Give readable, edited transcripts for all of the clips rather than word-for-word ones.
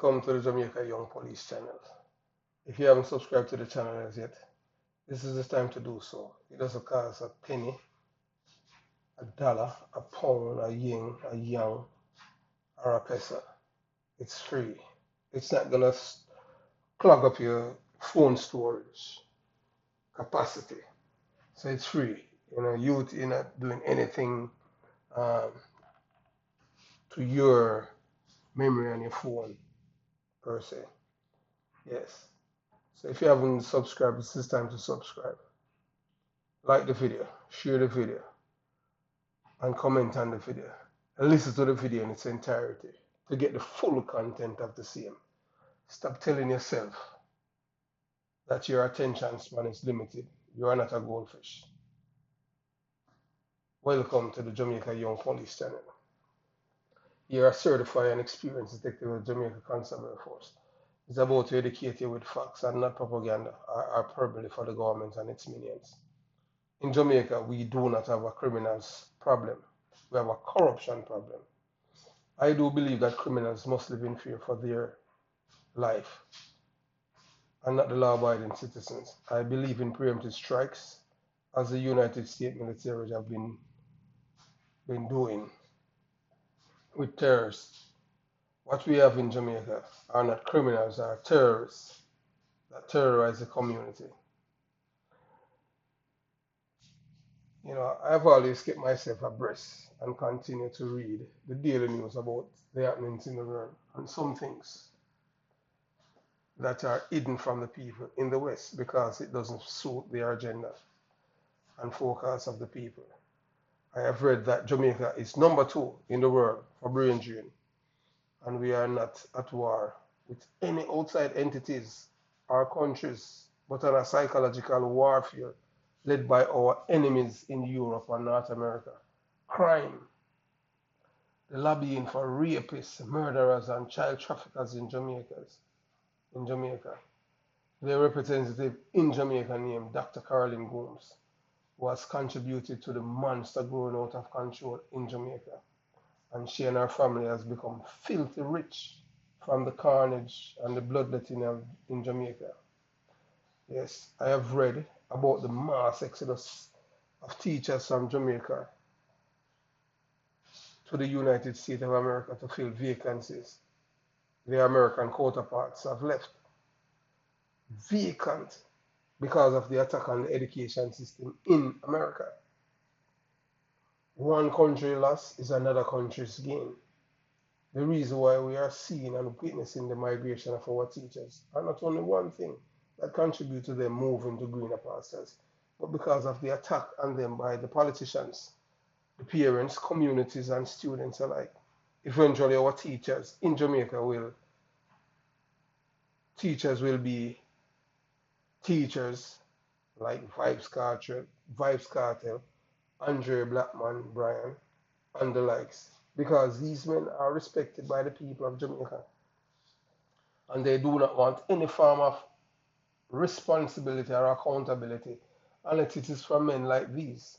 Welcome to the Jamaica Young Police channel. If you haven't subscribed to the channel as yet, this is the time to do so. It doesn't cost a penny, a dollar, a pound, a yin, a yang, or a pesa. It's free. It's not gonna clog up your phone storage capacity. So it's free. You're not doing anything um, to your memory on your phone per se. Yes. So if you haven't subscribed, it's time to subscribe. Like the video, share the video, and comment on the video. And listen to the video in its entirety to get the full content of the same. Stop telling yourself that your attention span is limited. You are not a goldfish. Welcome to the Jamaica Young Police channel. You're a certified and experienced detective of the Jamaica Constabulary Force. It's about to educate you with facts and not propaganda or hyperbole for the government and its minions. In Jamaica, we do not have a criminals problem. We have a corruption problem. I do believe that criminals must live in fear for their life and not the law-abiding citizens. I believe in preemptive strikes, as the United States military have been doing with terrorists. What we have in Jamaica are not criminals, are terrorists that terrorize the community. I've always kept myself abreast and continue to read the daily news about the happenings in the world and some things that are hidden from the people in the West because it doesn't suit their agenda and focus of the people. I have read that Jamaica is #2 in the world for brain drain, and we are not at war with any outside entities or countries, but on a psychological warfare led by our enemies in Europe and North America. Crime, the lobbying for rapists, murderers, and child traffickers in Jamaica. Their representative in Jamaica named Dr. Caroline Gomes was contributed to the monster growing out of control in Jamaica, and she and her family has become filthy rich from the carnage and the bloodletting in Jamaica. Yes, I have read about the mass exodus of teachers from Jamaica to the United States of America to fill vacancies their American counterparts have left vacant because of the attack on the education system in America. One country loss is another country's gain. The reason why we are seeing and witnessing the migration of our teachers are not only one thing that contribute to them moving to greener pastures, but because of the attack on them by the politicians, the parents, communities, and students alike. Eventually, our teachers in Jamaica will be teachers like Vibes Cartel, Andre Blackman Bryan, and the likes, because these men are respected by the people of Jamaica, and they do not want any form of responsibility or accountability unless it is from men like these.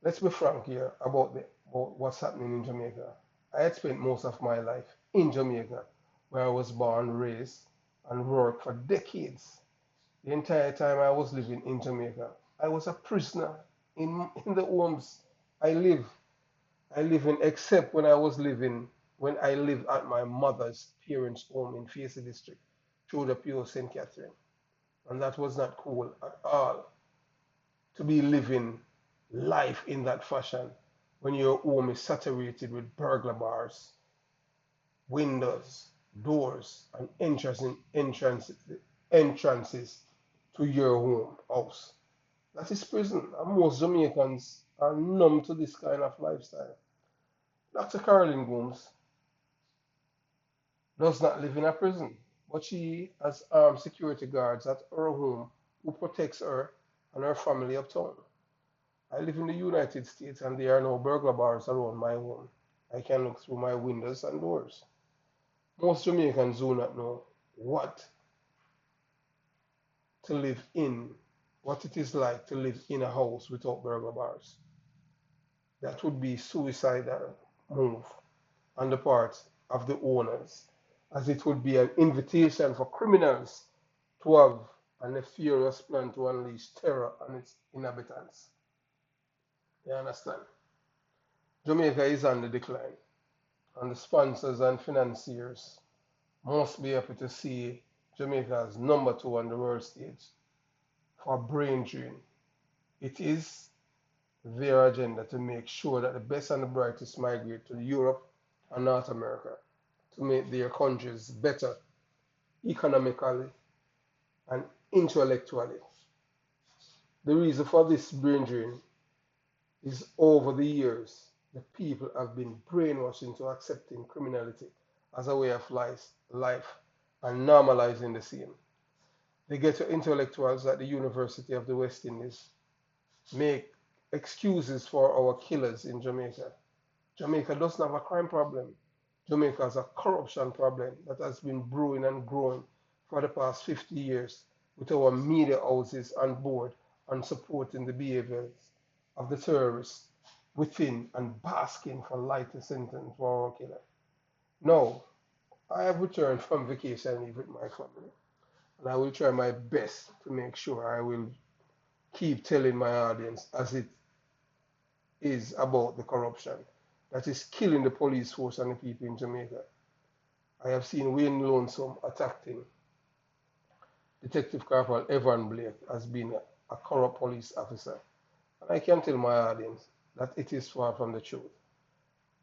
Let's be frank here about what's happening in Jamaica. I had spent most of my life in Jamaica, where I was born, raised, and worked for decades. The entire time I was living in Jamaica, I was a prisoner in the homes I live. I live in, except when I lived at my mother's parents' home in Facey District, through the Pure St. Catherine. And that was not cool at all to be living life in that fashion when your home is saturated with burglar bars, windows, doors, and entrances to your home house. That is prison, and most Jamaicans are numb to this kind of lifestyle. Dr. Caroline Gomes does not live in a prison, but she has armed security guards at her home who protects her and her family uptown. I live in the United States and there are no burglar bars around my home. I can look through my windows and doors. Most Jamaicans do not know what it is like to live in a house without burglar bars. That would be suicidal move on the part of the owners as it would be an invitation for criminals to have a nefarious plan to unleash terror on its inhabitants. You understand? Jamaica is on the decline, and the sponsors and financiers must be happy to see Jamaica as #2 on the world stage for brain drain. It is their agenda to make sure that the best and the brightest migrate to Europe and North America to make their countries better economically and intellectually. The reason for this brain drain is over the years, the people have been brainwashed into accepting criminality as a way of life and normalizing the same. The ghetto intellectuals at the University of the West Indies make excuses for our killers in Jamaica. Jamaica doesn't have a crime problem. Jamaica has a corruption problem that has been brewing and growing for the past 50 years, with our media houses on board and supporting the behaviors of the terrorists within and basking for lighter sentence for our killer. Now, I have returned from vacation leave with my family, and I will try my best to make sure I will keep telling my audience as it is about the corruption that is killing the police force and the people in Jamaica. I have seen Wayne Lonesome attacking Detective Corporal Evan Blake as being a corrupt police officer. And I can tell my audience that it is far from the truth.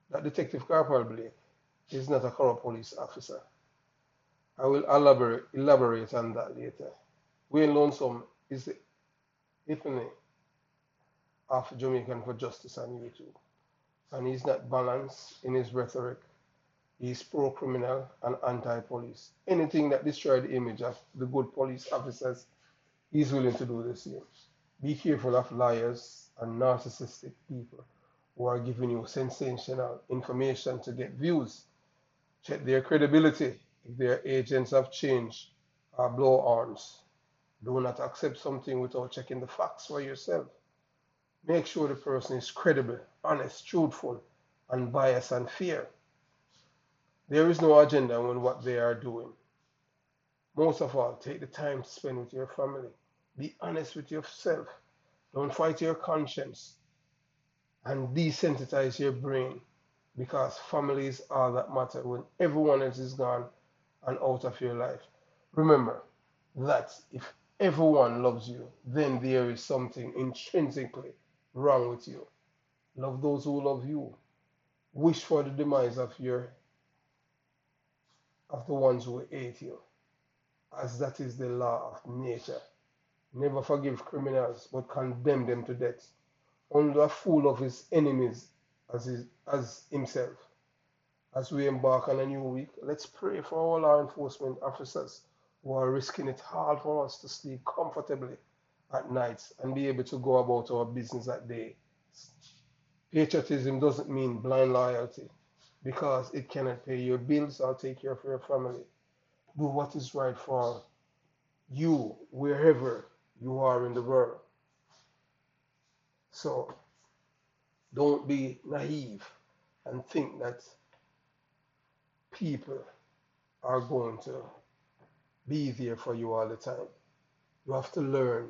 That Detective Corporal Blake is not a corrupt police officer. I will elaborate on that later. Wayne Lonesome is the epitome of Jamaican for justice on YouTube. And he's not balanced in his rhetoric. He's pro-criminal and anti-police. Anything that destroys the image of the good police officers, he's willing to do the same. Be careful of liars and narcissistic people who are giving you sensational information to get views. Check their credibility. If their agents have changed or blow arms, do not accept something without checking the facts for yourself. Make sure the person is credible, honest, truthful, unbiased, and fair. There is no agenda on what they are doing. Most of all, take the time to spend with your family. Be honest with yourself. Don't fight your conscience and desensitize your brain, because family is all that matters when everyone else is gone and out of your life. Remember that if everyone loves you, then there is something intrinsically wrong with you. Love those who love you. Wish for the demise of the ones who hate you, as that is the law of nature. Never forgive criminals, but condemn them to death. Only a fool of his enemies as himself. As we embark on a new week, let's pray for all law enforcement officers who are risking it all for us to sleep comfortably at nights and be able to go about our business at day. Patriotism doesn't mean blind loyalty, because it cannot pay your bills or take care of your family. Do what is right for you wherever you are in the world. So don't be naive and think that people are going to be there for you all the time. You have to learn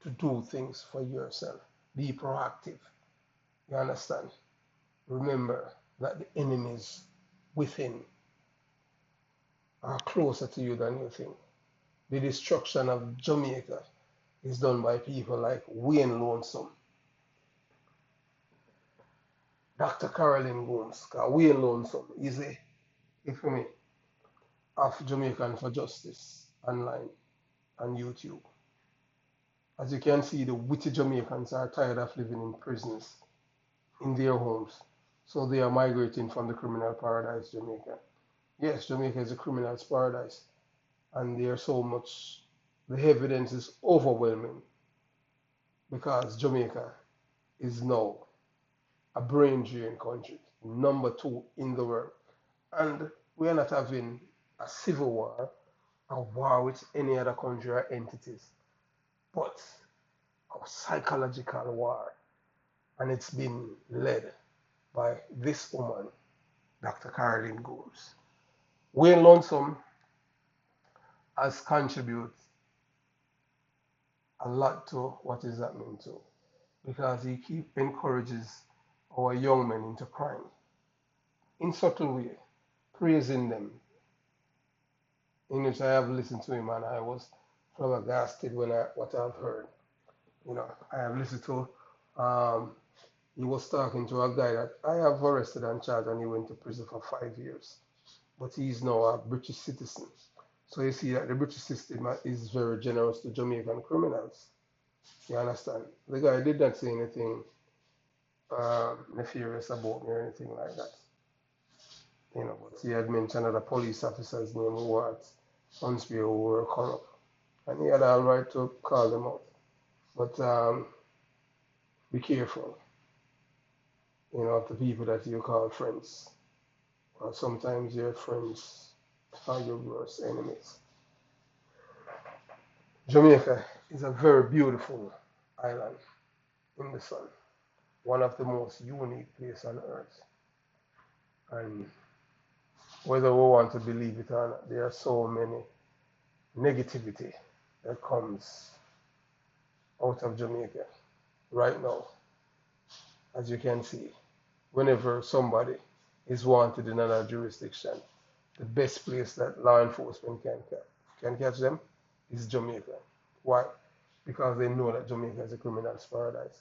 to do things for yourself. Be proactive. You understand? Remember that the enemies within are closer to you than you think. The destruction of Jamaica is done by people like Wayne Lonesome, Dr. Carolyn Gomes, because Wayne Lonesome is a infamy of Jamaican for Justice online on YouTube. As you can see, the witty Jamaicans are tired of living in prisons in their homes, so they are migrating from the criminal paradise, Jamaica. Yes, Jamaica is a criminal's paradise, and there's so much, the evidence is overwhelming, because Jamaica is now a brain drain country, #2 in the world. And we are not having a civil war, a war with any other country or entities, but a psychological war. And it's been led by this woman, Dr. Caroline Gomes. Wayne Lonesome has contributed a lot to what is happening too, because he keep encourages our young men into crime in subtle way, praising them, in which I have listened to him and I was flabbergasted when I what I've heard. You know, I have listened to um, he was talking to a guy that I have arrested and charged and he went to prison for 5 years. But he's now a British citizen. So you see that the British system is very generous to Jamaican criminals. You understand? The guy did not say anything nefarious about me or anything like that. You know, but he had mentioned that a police officer's name who was Huntsville who were corrupt. And he had all right to call them out. But be careful, you know, of the people that you call friends. Sometimes your friends are your worst enemies. Jamaica is a very beautiful island in the sun, one of the most unique places on earth. And whether we want to believe it or not, there are so many negativity that comes out of Jamaica right now. As you can see, whenever somebody is wanted in another jurisdiction, the best place that law enforcement can catch them is Jamaica. Why? Because they know that Jamaica is a criminal's paradise.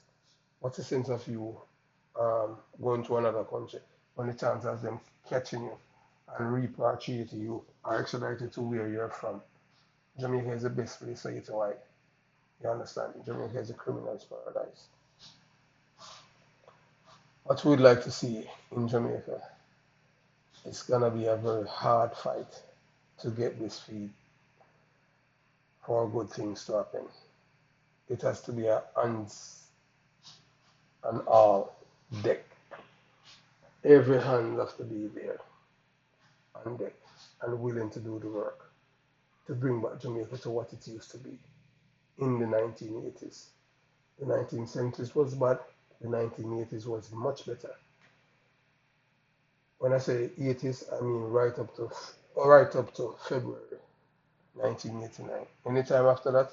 What's the sense of you going to another country when the chances of them catching you and repatriating you are extradited to where you're from? Jamaica is the best place for you to hide. You understand? Jamaica is a criminal's paradise. What we'd like to see in Jamaica, it's gonna be a very hard fight to get this feed for good things to happen. It has to be a hands and all deck. Every hand has to be there on deck and willing to do the work to bring back Jamaica to what it used to be in the 1980s. The 1970s was bad, the 1980s was much better. When I say 80s, I mean right up to February 1989. Anytime after that,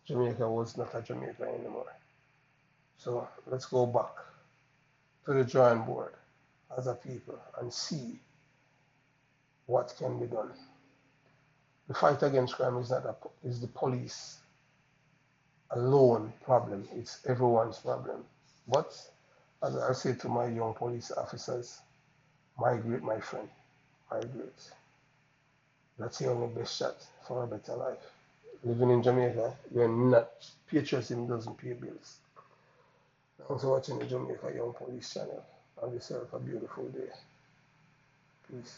Jamaica was not a Jamaica anymore. So let's go back to the drawing board as a people and see what can be done. The fight against crime is not is the police alone problem. It's everyone's problem. But as I say to my young police officers, migrate, my friend, migrate. That's the only best shot for a better life. Living in Jamaica, you're not, patriotism doesn't pay bills. Thanks for watching the Jamaica Young Police channel. Have yourself a beautiful day. Peace.